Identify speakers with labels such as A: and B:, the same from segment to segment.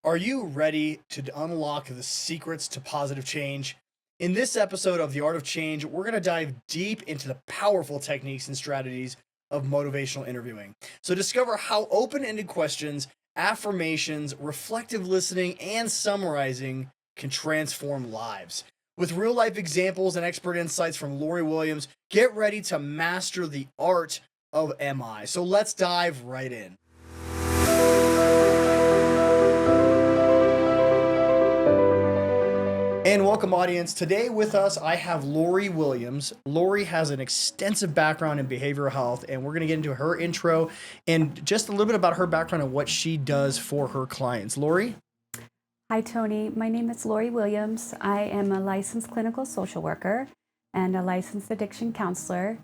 A: Are you ready to unlock the secrets to positive change? In this episode of The Art of Change, we're going to dive deep into the powerful techniques and strategies of motivational interviewing. So, discover how open ended questions, affirmations, reflective listening, and summarizing can transform lives. With real life examples and expert insights from Lorri Williams, get ready to master the art of MI. So, let's dive right in. And welcome, audience. Today with us, I have Lorri Williams. Lorri has an extensive background in behavioral health, and we're going to get into her intro and just a little bit about her background and what she does for her clients. Lorri?
B: Hi, Tony. My name is Lorri Williams. I am a licensed clinical social worker and a licensed addiction counselor.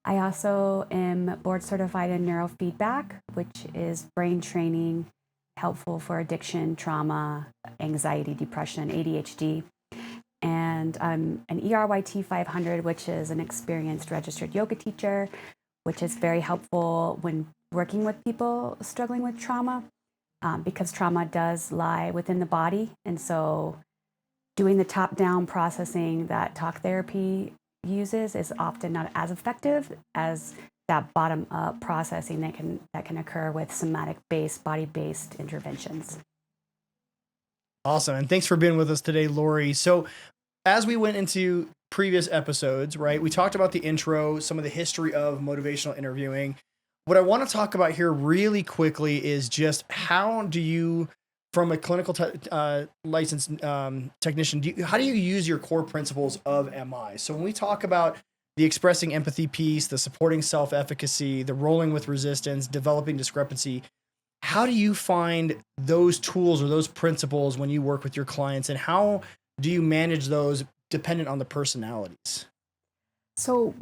B: I also am board certified in neurofeedback, which is brain training helpful for addiction, trauma, anxiety, depression, ADHD. And I'm an ERYT 500, which is an experienced registered yoga teacher, which is very helpful when working with people struggling with trauma, because trauma does lie within the body. And so doing the top-down processing that talk therapy uses is often not as effective as that bottom-up processing that can occur with somatic-based, body-based interventions.
A: Awesome. And thanks for being with us today, Lorri. So as we went into previous episodes, right, we talked about the intro, some of the history of motivational interviewing. What I want to talk about here really quickly is just how do you, from a clinical licensed technician, how do you use your core principles of MI? So when we talk about the expressing empathy piece, the supporting self-efficacy, the rolling with resistance, developing discrepancy, how do you find those tools or those principles when you work with your clients, and how do you manage those dependent on the personalities?
B: So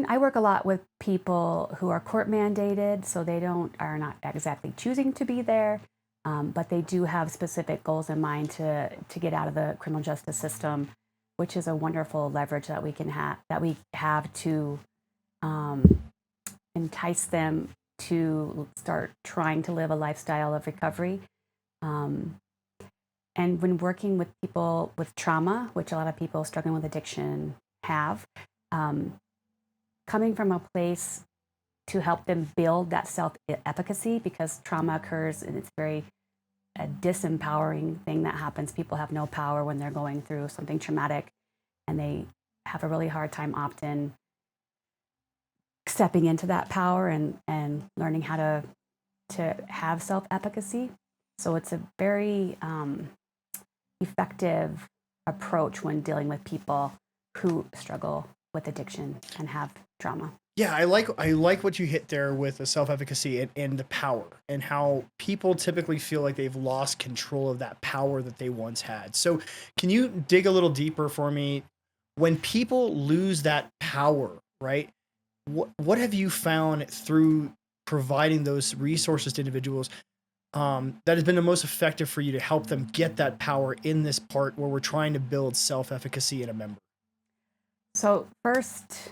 B: I work a lot with people who are court mandated, so they are not exactly choosing to be there, but they do have specific goals in mind to get out of the criminal justice system, which is a wonderful leverage that we have to entice them to start trying to live a lifestyle of recovery. And when working with people with trauma, which a lot of people struggling with addiction have, coming from a place to help them build that self-efficacy, because trauma occurs and it's a disempowering thing that happens. People have no power when they're going through something traumatic, and they have a really hard time often stepping into that power and learning how to have self-efficacy. So it's a very effective approach when dealing with people who struggle with addiction and have trauma.
A: Yeah, I like what you hit there with the self-efficacy and the power, and how people typically feel like they've lost control of that power that they once had. So can you dig a little deeper for me? When people lose that power, right? What have you found through providing those resources to individuals that has been the most effective for you to help them get that power in this part where we're trying to build self-efficacy in a member?
B: So first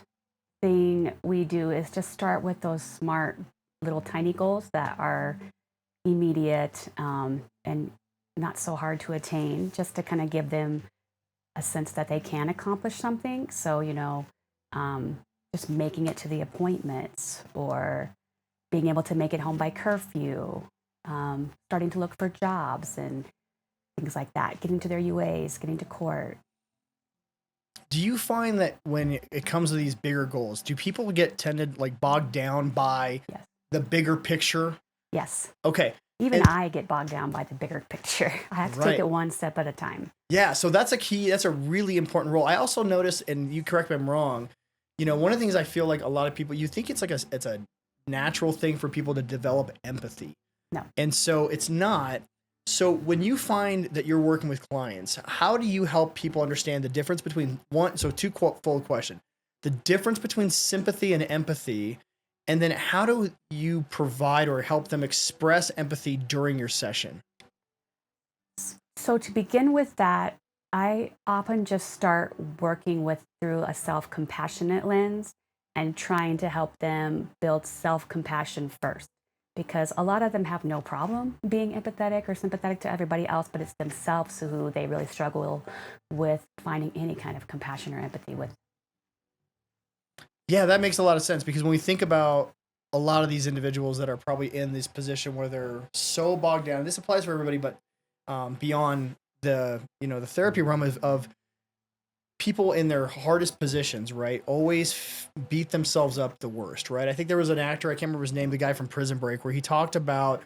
B: thing we do is just start with those smart little tiny goals that are immediate and not so hard to attain, just to kind of give them a sense that they can accomplish something. So, just making it to the appointments, or being able to make it home by curfew, starting to look for jobs and things like that, getting to their UAs, getting to court.
A: Do you find that when it comes to these bigger goals, do people tended bogged down by
B: Yes.
A: the bigger picture?
B: Yes.
A: Okay.
B: Even
A: And
B: I get bogged down by the bigger picture. I have to take it one step at a time.
A: yeah, so that's a really important role. I also noticed, and you correct me if I'm wrong, one of the things I feel like a lot of people, you think it's a natural thing for people to develop empathy.
B: No.
A: And so it's not. So when you find that you're working with clients, how do you help people understand the difference between two-fold question, the difference between sympathy and empathy, and then how do you provide or help them express empathy during your session?
B: So to begin with that, I often just start working through a self-compassionate lens and trying to help them build self-compassion first. because a lot of them have no problem being empathetic or sympathetic to everybody else, but it's themselves who they really struggle with finding any kind of compassion or empathy with.
A: Yeah, that makes a lot of sense because when we think about a lot of these individuals that are probably in this position where they're so bogged down, this applies for everybody, but beyond the therapy realm of people in their hardest positions, right? Always beat themselves up the worst, right? I think there was an actor, I can't remember his name, the guy from Prison Break, where he talked about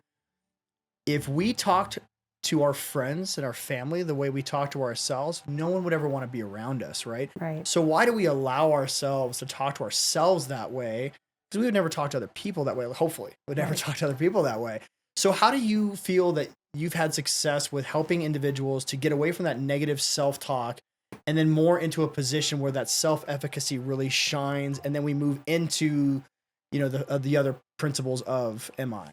A: if we talked to our friends and our family the way we talk to ourselves, no one would ever want to be around us, right?
B: Right.
A: So why do we allow ourselves to talk to ourselves that way? Because we would never talk to other people that way. Hopefully, we'd never
B: Right.
A: talk to other people that way. So how do you feel that you've had success with helping individuals to get away from that negative self-talk and then more into a position where that self-efficacy really shines, and then we move into, the other principles of MI?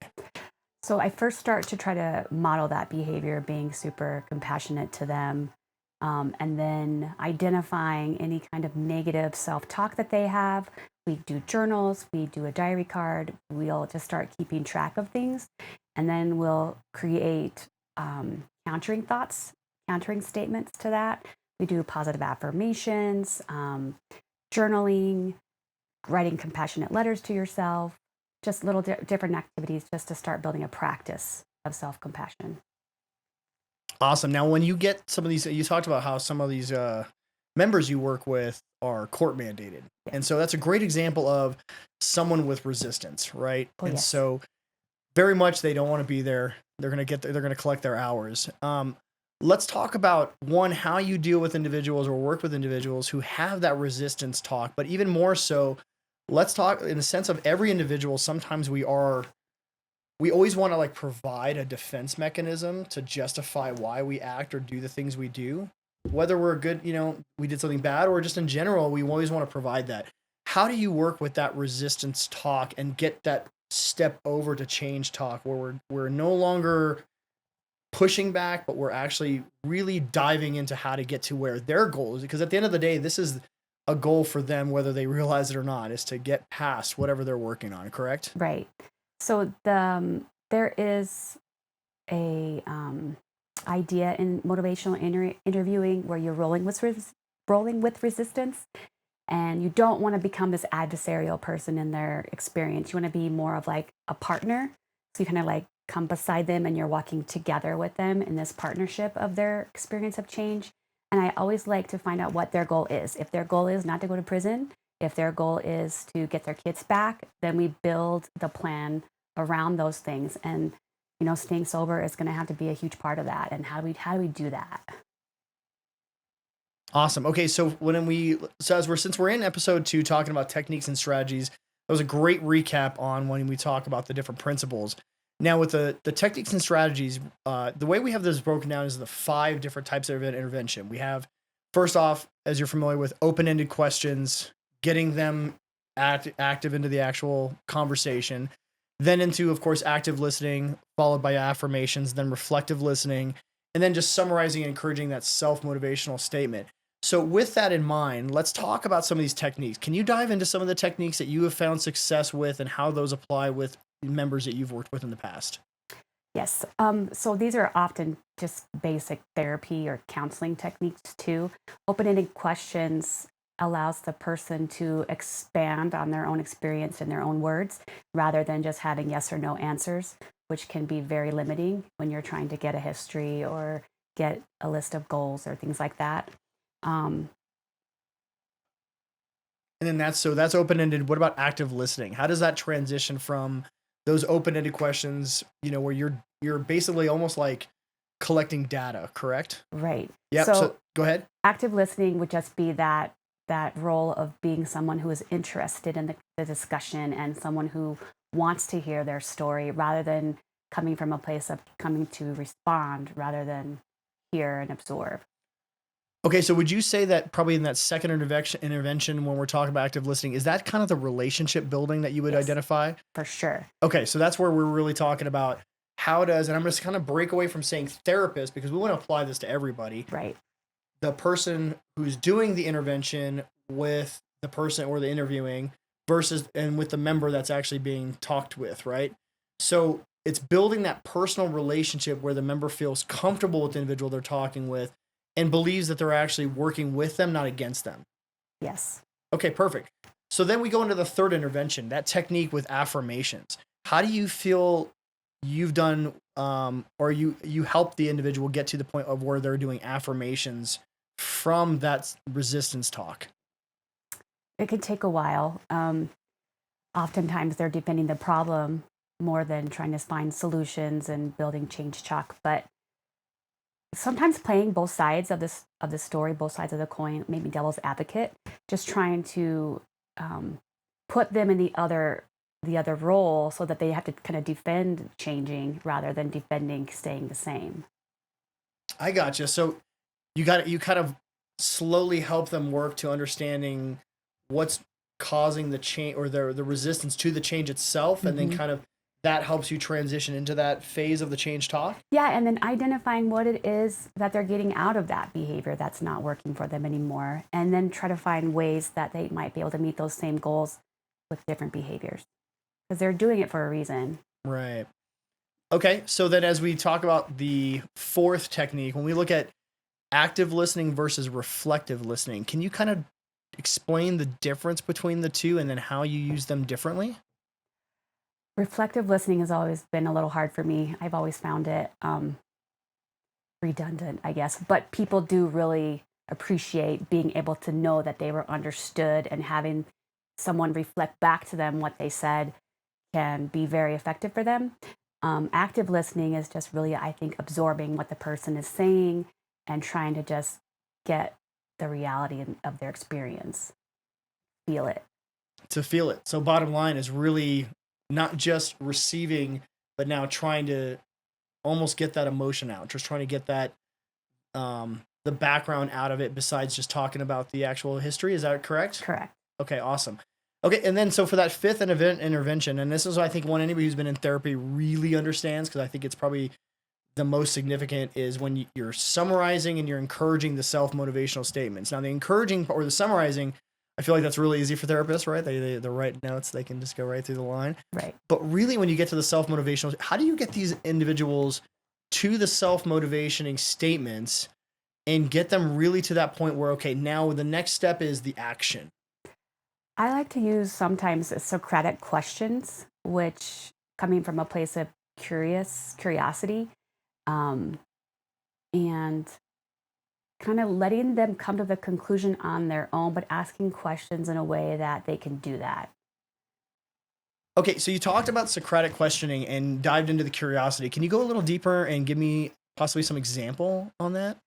B: So I first start to try to model that behavior, being super compassionate to them, and then identifying any kind of negative self talk that they have. We do journals, we do a diary card, we'll just start keeping track of things, and then we'll create countering thoughts, countering statements to that. We do positive affirmations, journaling, writing compassionate letters to yourself, just little different activities just to start building a practice of self-compassion.
A: Awesome. Now, when you get some of these, you talked about how some of these members you work with are court mandated.
B: Yeah.
A: And so that's a great example of someone with resistance, right?
B: Oh,
A: And
B: yes.
A: so very much they don't want to be there. They're going to collect their hours. Let's talk about one, how you deal with individuals or work with individuals who have that resistance talk, but even more so, let's talk in the sense of every individual. Sometimes we always want to like provide a defense mechanism to justify why we act or do the things we do, whether we're good, we did something bad, or just in general, we always want to provide that. How do you work with that resistance talk and get that step over to change talk where we're no longer pushing back, but we're actually really diving into how to get to where their goal is? Because at the end of the day, this is a goal for them, whether they realize it or not, is to get past whatever they're working on, correct?
B: Right. So there is a idea in motivational interviewing where you're rolling with resistance, and you don't want to become this adversarial person in their experience. You want to be more of like a partner. So you kind of like come beside them and you're walking together with them in this partnership of their experience of change. And I always like to find out what their goal is. If their goal is not to go to prison, if their goal is to get their kids back, then we build the plan around those things. And staying sober is going to have to be a huge part of that. And how do we do that?
A: Awesome. Okay, so since we're in episode 2 talking about techniques and strategies, that was a great recap on when we talk about the different principles. Now with the techniques and strategies, the way we have this broken down is the 5 different types of intervention. We have, first off, as you're familiar with, open-ended questions, getting them active into the actual conversation, then into, of course, active listening, followed by affirmations, then reflective listening, and then just summarizing and encouraging that self-motivational statement. So with that in mind, let's talk about some of these techniques. Can you dive into some of the techniques that you have found success with and how those apply with members that you've worked with in the past?
B: Yes. So these are often just basic therapy or counseling techniques too. Open-ended questions allows the person to expand on their own experience in their own words rather than just having yes or no answers, which can be very limiting when you're trying to get a history or get a list of goals or things like that.
A: And then that's open-ended. What about active listening? How does that transition from those open-ended questions, where you're basically almost like collecting data, correct?
B: Right.
A: Yeah. So go ahead.
B: Active listening would just be that role of being someone who is interested in the discussion and someone who wants to hear their story rather than coming from a place of coming to respond rather than hear and absorb.
A: Okay, so would you say that probably in that second intervention when we're talking about active listening, is that kind of the relationship building that you would
B: Yes,
A: identify?
B: for sure.
A: Okay, so that's where we're really talking about and I'm going to kind of break away from saying therapist because we want to apply this to everybody.
B: Right.
A: The person who's doing the intervention with the person or the interviewing and with the member that's actually being talked with, right? So it's building that personal relationship where the member feels comfortable with the individual they're talking with and believes that they're actually working with them, not against them.
B: Yes.
A: Okay, perfect. So then we go into the third intervention, that technique with affirmations. How do you feel you've done, or you help the individual get to the point of where they're doing affirmations from that resistance talk?
B: It can take a while. Oftentimes they're defending the problem more than trying to find solutions and building change chalk. But sometimes playing both sides of this story, both sides of the coin, maybe devil's advocate, just trying to put them in the other role so that they have to kind of defend changing rather than defending staying the same.
A: I gotcha. So you kind of slowly help them work to understanding what's causing the change or the resistance to the change itself, and then
B: Hmm.
A: kind of that helps you transition into that phase of the change talk.
B: Yeah, and then identifying what it is that they're getting out of that behavior that's not working for them anymore, and then try to find ways that they might be able to meet those same goals with different behaviors because they're doing it for a reason.
A: Right. Okay. So then as we talk about the fourth technique, when we look at active listening versus reflective listening, can you kind of explain the difference between the two and then how you use them differently?
B: Reflective listening has always been a little hard for me. I've always found it redundant, I guess. But people do really appreciate being able to know that they were understood, and having someone reflect back to them what they said can be very effective for them. Active listening is just really, I think, absorbing what the person is saying and trying to just get the reality of their experience, feel it.
A: To feel it. So bottom line is really not just receiving, but now trying to almost get that emotion out, just trying to get that the background out of it besides just talking about the actual history. Is that correct?
B: Correct.
A: Okay, awesome. Okay, and then so for that fifth intervention, and this is I think one anybody who's been in therapy really understands, because I think it's probably the most significant, is when you're summarizing and you're encouraging the self motivational statements. Now the encouraging or the summarizing, I feel like that's really easy for therapists, right? They write notes, they can just go right through the line.
B: Right.
A: But really, when you get to the self motivational, how do you get these individuals to the self motivating statements and get them really to that point where, okay, now the next step is the action?
B: I like to use sometimes Socratic questions, which coming from a place of curiosity, um, and kind of letting them come to the conclusion on their own, but asking questions in a way that they can do that.
A: Okay, so you talked about Socratic questioning and dived into the curiosity. Can you go a little deeper and give me possibly some example on that?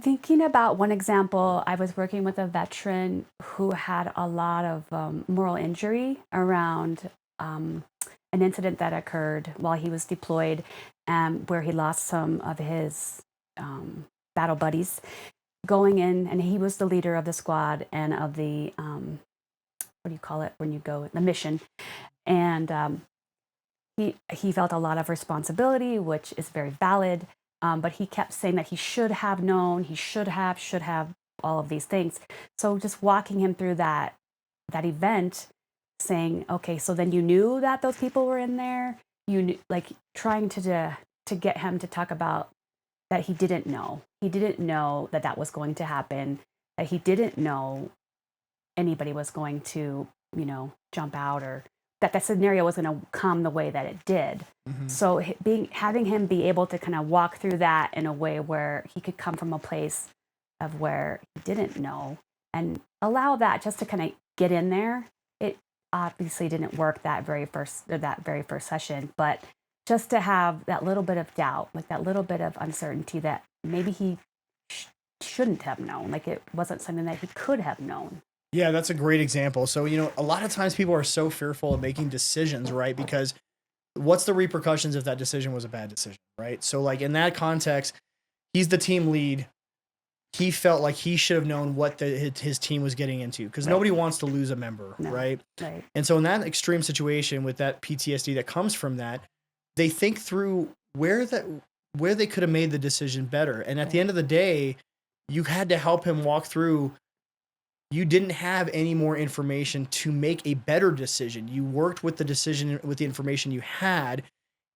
B: Thinking about one example, I was working with a veteran who had a lot of moral injury around an incident that occurred while he was deployed, where he lost some of his battle buddies going in, and he was the leader of the squad and of the what do you call it when you go the mission, and he felt a lot of responsibility, which is very valid. But he kept saying that he should have known, he should have all of these things. So just walking him through that event, saying, okay, so then you knew that those people were in there. You knew, like trying to get him to talk about that he didn't know. He didn't know that that was going to happen. That he didn't know anybody was going to, jump out, or that the scenario was going to come the way that it did.
A: Mm-hmm.
B: So having him be able to kind of walk through that in a way where he could come from a place of where he didn't know and allow that just to kind of get in there. It obviously didn't work that very first session, but just to have that little bit of doubt, like that little bit of uncertainty that maybe he shouldn't have known, like it wasn't something that he could have known.
A: Yeah, that's a great example. So, a lot of times people are so fearful of making decisions, right? Because what's the repercussions if that decision was a bad decision, right? So, like in that context, he's the team lead. He felt like he should have known what his team was getting into, because
B: Right.
A: nobody wants to lose a member,
B: No.
A: right?
B: Right.
A: And so in that extreme situation with that PTSD that comes from that, they think through where they could have made the decision better. And at the
B: Right.
A: end of the day, you had to help him walk through You didn't have any more information to make a better decision. You worked with the decision with the information you had,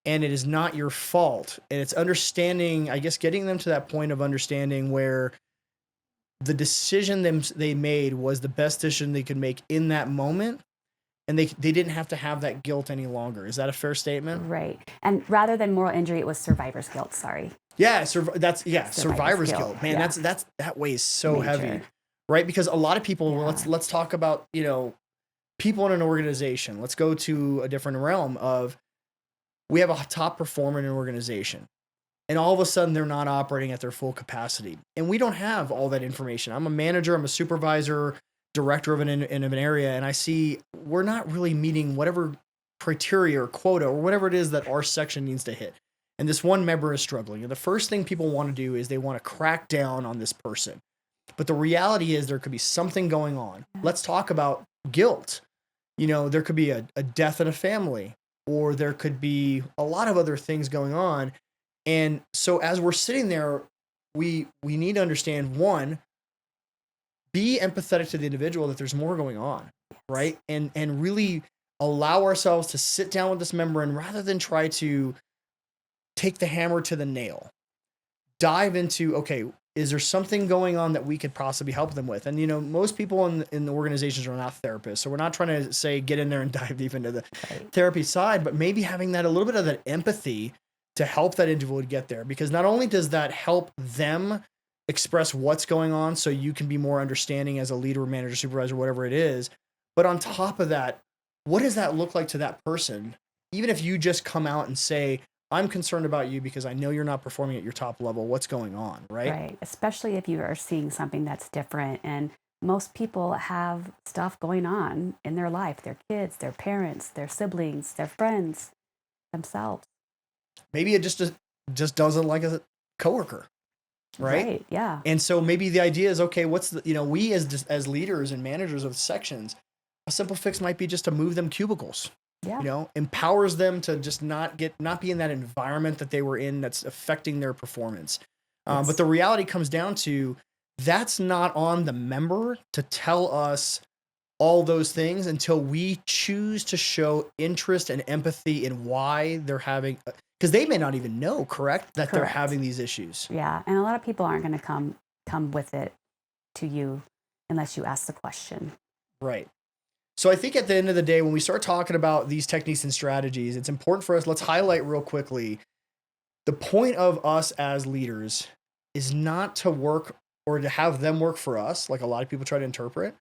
A: and it is not your fault. And it's understanding, I guess, getting them to that point of understanding where the decision they made was the best decision they could make in that moment, and they didn't have to have that guilt any longer. Is that a fair statement?
B: Right. And rather than moral injury, it was survivor's guilt. Sorry.
A: Yeah, survivor's guilt. Man, that weighs so
B: Major.
A: heavy, right? Because a lot of people.
B: Yeah.
A: Let's talk about people in an organization. Let's go to a different realm of we have a top performer in an organization, and all of a sudden they're not operating at their full capacity, and we don't have all that information. I'm a manager. I'm a supervisor, director of an area, and I see we're not really meeting whatever criteria or quota or whatever it is that our section needs to hit. And this one member is struggling. And the first thing people want to do is they want to crack down on this person. But the reality is there could be something going on. Let's talk about guilt. There could be a death in a family, or there could be a lot of other things going on. And so as we're sitting there, we need to understand, one, be empathetic to the individual that there's more going on, right? And really allow ourselves to sit down with this member, and rather than try to take the hammer to the nail, dive into, okay, is there something going on that we could possibly help them with? And most people in the organizations are not therapists, so we're not trying to say get in there and dive deep into the therapy side, but maybe having that a little bit of that empathy to help that individual get there, because not only does that help them express what's going on so you can be more understanding as a leader, manager, supervisor, whatever it is, but on top of that, what does that look like to that person? Even if you just come out and say, I'm concerned about you because I know you're not performing at your top level. What's going on, right?
B: Right. Especially if you are seeing something that's different. And most people have stuff going on in their life, their kids, their parents, their siblings, their friends, themselves.
A: Maybe it just doesn't like a coworker, right?
B: Yeah.
A: And so maybe the idea is, okay, what's we as leaders and managers of sections, a simple fix might be just to move them cubicles.
B: Yeah.
A: Empowers them to just not be in that environment that they were in that's affecting their performance.
B: Yes.
A: But the reality comes down to that's not on the member to tell us all those things until we choose to show interest and empathy in why they're having, because they may not even know, correct, that they're having these issues.
B: Yeah. And a lot of people aren't going to come with it to you unless you ask the question.
A: Right. So I think at the end of the day, when we start talking about these techniques and strategies, it's important for us, let's highlight real quickly, the point of us as leaders is not to work or to have them work for us, like a lot of people try to interpret.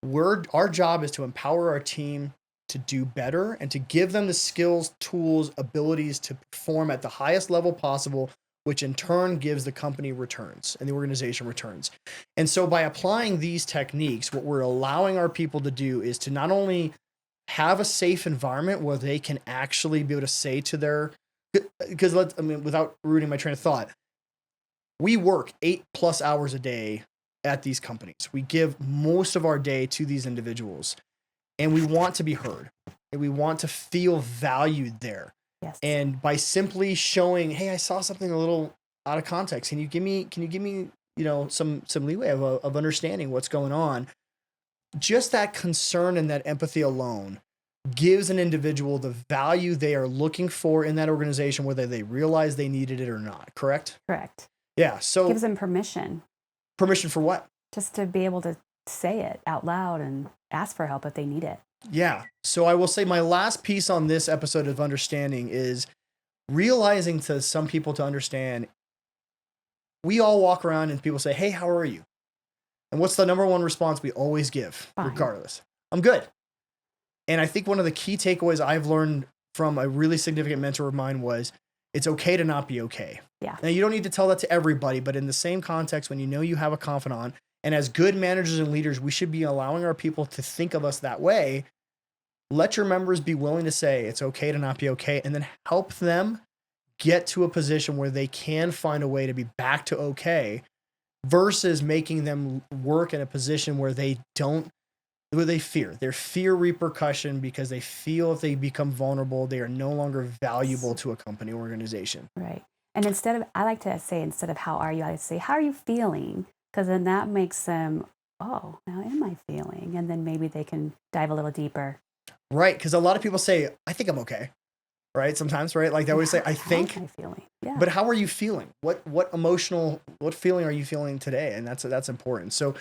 A: Our job is to empower our team to do better and to give them the skills, tools, abilities to perform at the highest level possible, which in turn gives the company returns and the organization returns. And so by applying these techniques, what we're allowing our people to do is to not only have a safe environment where they can actually be able to say to their, because without ruining my train of thought, we work 8+ hours a day at these companies. We give most of our day to these individuals, and we want to be heard, and we want to feel valued there.
B: Yes.
A: And by simply showing, hey, I saw something a little out of context. Can you give me, some leeway of understanding what's going on? Just that concern and that empathy alone gives an individual the value they are looking for in that organization, whether they realize they needed it or not. Correct?
B: Correct.
A: Yeah. So
B: gives them permission.
A: Permission for what?
B: Just to be able to say it out loud and ask for help if they need it.
A: Yeah. So I will say my last piece on this episode of understanding is realizing to some people to understand, we all walk around and people say, hey, how are you? And what's the number one response we always give,
B: Fine.
A: regardless? I'm good. And I think one of the key takeaways I've learned from a really significant mentor of mine was it's okay to not be okay.
B: Yeah.
A: Now, you don't need to tell that to everybody, but in the same context, when you have a confidant, and as good managers and leaders, we should be allowing our people to think of us that way. Let your members be willing to say it's okay to not be okay, and then help them get to a position where they can find a way to be back to okay, versus making them work in a position where they fear repercussion because they feel if they become vulnerable, they are no longer valuable to a company or organization.
B: Right. And instead of how are you, I like to say, how are you feeling? Because then that makes them oh, how am I feeling? And then maybe they can dive a little deeper.
A: Right. Because a lot of people say, I think I'm okay. Right. Sometimes, right. Like they always say, I think,
B: how am I feeling? Yeah.
A: but how are you feeling? What feeling are you feeling today? And that's important. So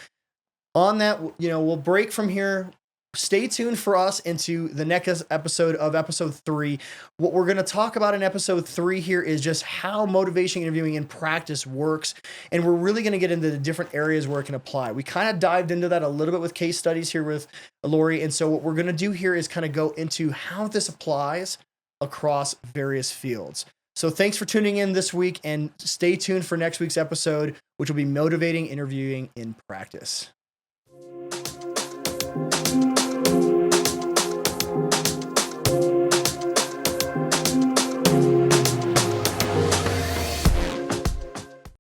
A: on that, we'll break from here. Stay tuned for us into the next episode of episode 3. What we're going to talk about in episode 3 here is just how motivation interviewing in practice works. And we're really going to get into the different areas where it can apply. We kind of dived into that a little bit with case studies here with Lorri. And so what we're going to do here is kind of go into how this applies across various fields. So thanks for tuning in this week, and stay tuned for next week's episode, which will be motivating interviewing in practice.